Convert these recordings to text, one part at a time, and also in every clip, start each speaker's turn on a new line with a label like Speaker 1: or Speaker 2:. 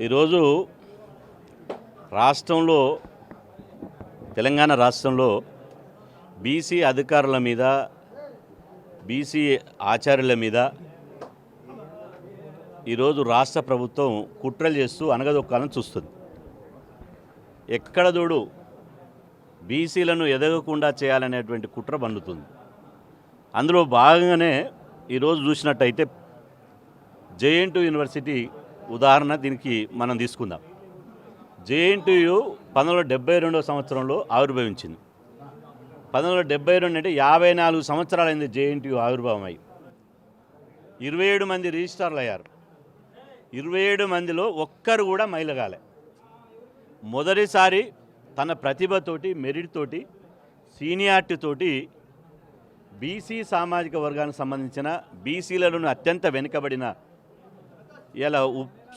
Speaker 1: ఈరోజు రాష్ట్రంలో తెలంగాణ రాష్ట్రంలో బీసీ అధికారుల మీద బీసీ ఆచార్యుల మీద ఈరోజు రాష్ట్ర ప్రభుత్వం కుట్రలు చేస్తూ అనగదొక్కాలని చూస్తుంది. ఎక్కడ చూడు బీసీలను ఎదగకుండా చేయాలనేటువంటి కుట్ర బండుతుంది. అందులో భాగంగానే ఈరోజు చూసినట్టయితే జేఎన్టీయూ యూనివర్సిటీ ఉదాహరణ దీనికి మనం తీసుకుందాం. జేఎన్టీయూ 1972 సంవత్సరంలో ఆవిర్భవించింది. 1972 అంటే 54 సంవత్సరాలైంది జేఎన్టీయూ ఆవిర్భావం అయ్యి. 27 మంది రిజిస్ట్రార్లు అయ్యారు. 27 మందిలో ఒక్కరు కూడా మైలగాలే. మొదటిసారి తన ప్రతిభతోటి, మెరిట్ తోటి, సీనియారిటీ తోటి బీసీ సామాజిక వర్గానికి సంబంధించిన బీసీలను అత్యంత వెనుకబడిన ఇలా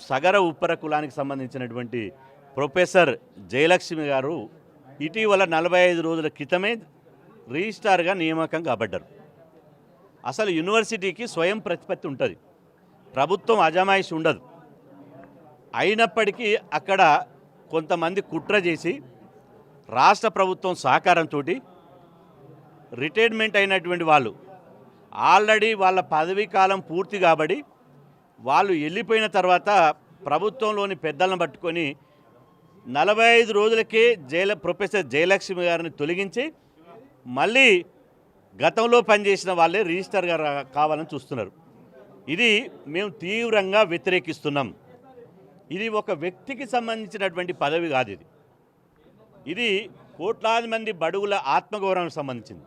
Speaker 1: సగర ఉప్పర కులానికి సంబంధించినటువంటి ప్రొఫెసర్ జయలక్ష్మి గారు ఇటీవల 45 రోజుల క్రితమే రిజిస్ట్రార్గా నియామకం కాబడ్డారు. అసలు యూనివర్సిటీకి స్వయం ప్రతిపత్తి ఉంటుంది, ప్రభుత్వం అజమాయిషి ఉండదు. అయినప్పటికీ అక్కడ కొంతమంది కుట్ర చేసి రాష్ట్ర ప్రభుత్వం సహకారంతో రిటైర్మెంట్ అయినటువంటి వాళ్ళు ఆల్రెడీ వాళ్ళ పదవీ కాలం పూర్తి కాబట్టి వాళ్ళు వెళ్ళిపోయిన తర్వాత ప్రభుత్వంలోని పెద్దలను పట్టుకొని 45 రోజులకే ప్రొఫెసర్ జయలక్ష్మి గారిని తొలగించి మళ్ళీ గతంలో పనిచేసిన వాళ్ళే రిజిస్టర్ గారు కావాలని చూస్తున్నారు. ఇది మేము తీవ్రంగా వ్యతిరేకిస్తున్నాం. ఇది ఒక వ్యక్తికి సంబంధించినటువంటి పదవి కాదు. ఇది కోట్లాది మంది బడుగుల ఆత్మగౌరవానికి సంబంధించింది.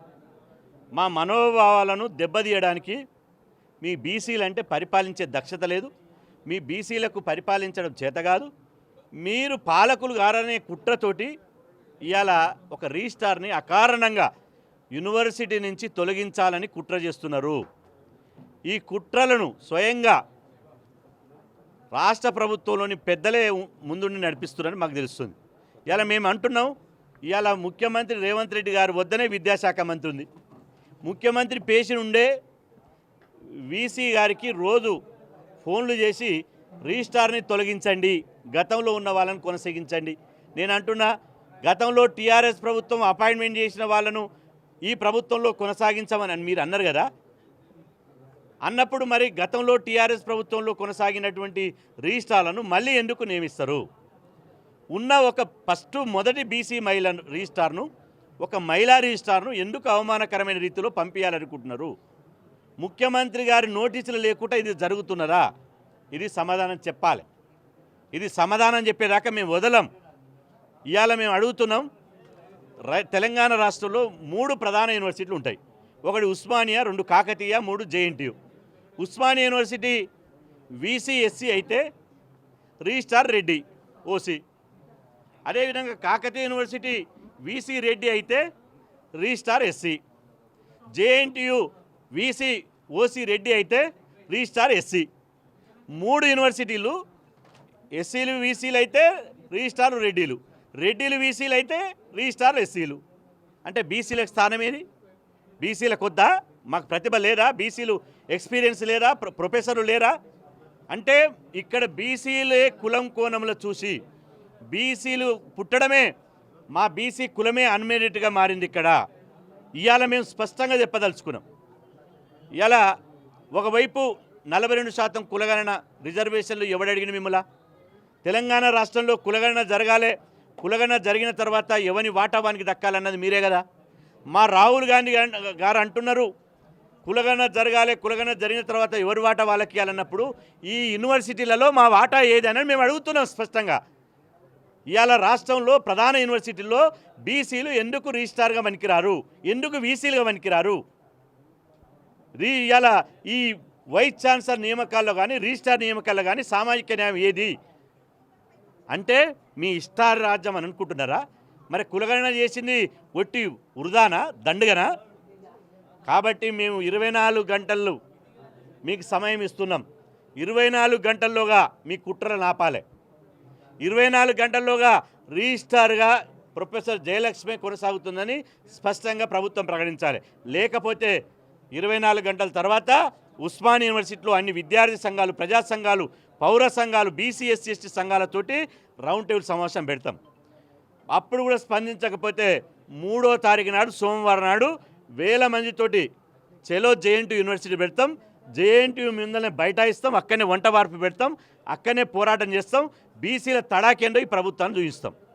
Speaker 1: మా మనోభావాలను దెబ్బతీయడానికి మీ బీసీలంటే పరిపాలించే దక్షత లేదు, మీ బీసీలకు పరిపాలించడం చేత కాదు, మీరు పాలకులు గారనే కుట్రతోటి ఇవాళ ఒక రిజిస్ట్రార్ని అకారణంగా యూనివర్సిటీ నుంచి తొలగించాలని కుట్ర చేస్తున్నారు. ఈ కుట్రలను స్వయంగా రాష్ట్ర ప్రభుత్వంలోని పెద్దలే ముందుండి నడిపిస్తున్నారని మాకు తెలుస్తుంది. ఇలా మేము అంటున్నాం, ఇవాళ ముఖ్యమంత్రి రేవంత్ రెడ్డి గారి వద్దనే విద్యాశాఖ మంత్రి ఉంది. ముఖ్యమంత్రి పేషి ఉండే వీసీ గారికి రోజు ఫోన్లు చేసి రిజిస్ట్రార్ని తొలగించండి, గతంలో ఉన్న వాళ్ళని కొనసాగించండి. నేను అంటున్నా, గతంలో టీఆర్ఎస్ ప్రభుత్వం అపాయింట్మెంట్ చేసిన వాళ్ళను ఈ ప్రభుత్వంలో కొనసాగించమని మీరు అన్నారు కదా. అన్నప్పుడు మరి గతంలో టీఆర్ఎస్ ప్రభుత్వంలో కొనసాగినటువంటి రిజిస్ట్రార్లను మళ్ళీ ఎందుకు నియమిస్తారు? ఉన్న ఒక మొదటి బీసీ మహిళ రిజిస్ట్రార్ను, ఒక మహిళా రిజిస్ట్రార్ను ఎందుకు అవమానకరమైన రీతిలో పంపించాలనుకుంటున్నారు? ముఖ్యమంత్రి గారి నోటీసులు లేకుండా ఇది జరుగుతున్నదా? ఇది సమాధానం చెప్పాలి. ఇది సమాధానం చెప్పేదాకా మేము వదలం. ఇవాళ మేము అడుగుతున్నాం, తెలంగాణ రాష్ట్రంలో 3 ప్రధాన యూనివర్సిటీలు ఉంటాయి. ఒకటి Osmania, 2 Kakatiya, 3 JNTU. Osmania university VC SC అయితే రిజిస్ట్రార్ రెడ్డి ఓసీ. అదేవిధంగా కాకతీయ యూనివర్సిటీ వీసీ రెడ్డి అయితే registrar SC. JNTU VC OC Reddy అయితే రిజిస్ట్రార్ ఎస్సీ. 3 యూనివర్సిటీలు ఎస్సీలు వీసీలు అయితే రిజిస్ట్రార్ రెడ్డిలు, రెడ్డిలు వీసీలు అయితే రిజిస్ట్రార్ ఎస్సీలు. అంటే బీసీలకు స్థానం ఏది? బీసీలకు వద్దా? మాకు ప్రతిభ లేదా? బీసీలు ఎక్స్పీరియన్స్ లేదా? ప్రొఫెసర్లు లేరా? అంటే ఇక్కడ బీసీలే కులం కోణంలో చూసి బీసీలు పుట్టడమే, మా బీసీ కులమే అన్మెరిట్గా మారింది ఇక్కడ. ఇవాళ మేము స్పష్టంగా చెప్పదలుచుకున్నాం. ఇలా ఒకవైపు 42% కులగణన రిజర్వేషన్లు ఎవడడిగిన మిమ్మల్ని? తెలంగాణ రాష్ట్రంలో కులగణన జరగాలి, కులగణన జరిగిన తర్వాత ఎవని వాటా వానికి దక్కాలన్నది మీరే కదా. మా రాహుల్ గాంధీ గారు అంటున్నారు కులగణన జరగాలి, కులగణన జరిగిన తర్వాత ఎవరి వాటా వాళ్ళకి ఇవ్వాలన్నప్పుడు ఈ యూనివర్సిటీలలో మా వాటా ఏదని మేము అడుగుతున్నాం స్పష్టంగా. ఇవాళ రాష్ట్రంలో ప్రధాన యూనివర్సిటీల్లో బీసీలు ఎందుకు రిజిస్ట్రార్గా వనికిరారు? ఎందుకు వీసీలుగా వనికిరారు? ఇవాళ ఈ వైస్ ఛాన్సలర్ నియామకాల్లో కానీ రిజిస్ట్రార్ నియామకాల్లో కానీ సామాజిక న్యాయం ఏది అంటే మీ ఇష్టార రాజ్యం అని అనుకుంటున్నారా? మరి కులగణన చేసింది ఒట్టి వృధానా, దండగనా? కాబట్టి మేము 24 గంటలు మీకు సమయం ఇస్తున్నాం. 24 గంటల్లోగా మీ కుట్రలు ఆపాలి. 24 గంటల్లోగా రిజిస్ట్రార్గా ప్రొఫెసర్ జయలక్ష్మి కొనసాగుతుందని స్పష్టంగా ప్రభుత్వం ప్రకటించాలి. లేకపోతే 24 గంటల తర్వాత ఉస్మానియా యూనివర్సిటీలో అన్ని విద్యార్థి సంఘాలు, ప్రజా సంఘాలు, పౌర సంఘాలు, బీసీ ఎస్సీ ఎస్టీ సంఘాలతోటి రౌండ్ టేబుల్ సమావేశం పెడతాం. అప్పుడు కూడా స్పందించకపోతే 3వ తారీఖు నాడు సోమవారం నాడు 1000 మందితోటి చెలో జేఎన్టీయూ యూనివర్సిటీ పెడతాం. జేఎన్టీయూ ముందరనే బైఠాయిస్తాం, అక్కడనే వంట వార్పు పెడతాం, అక్కడనే పోరాటం చేస్తాం. బీసీల తడాకేందో ఈ ప్రభుత్వాన్ని చూపిస్తాం.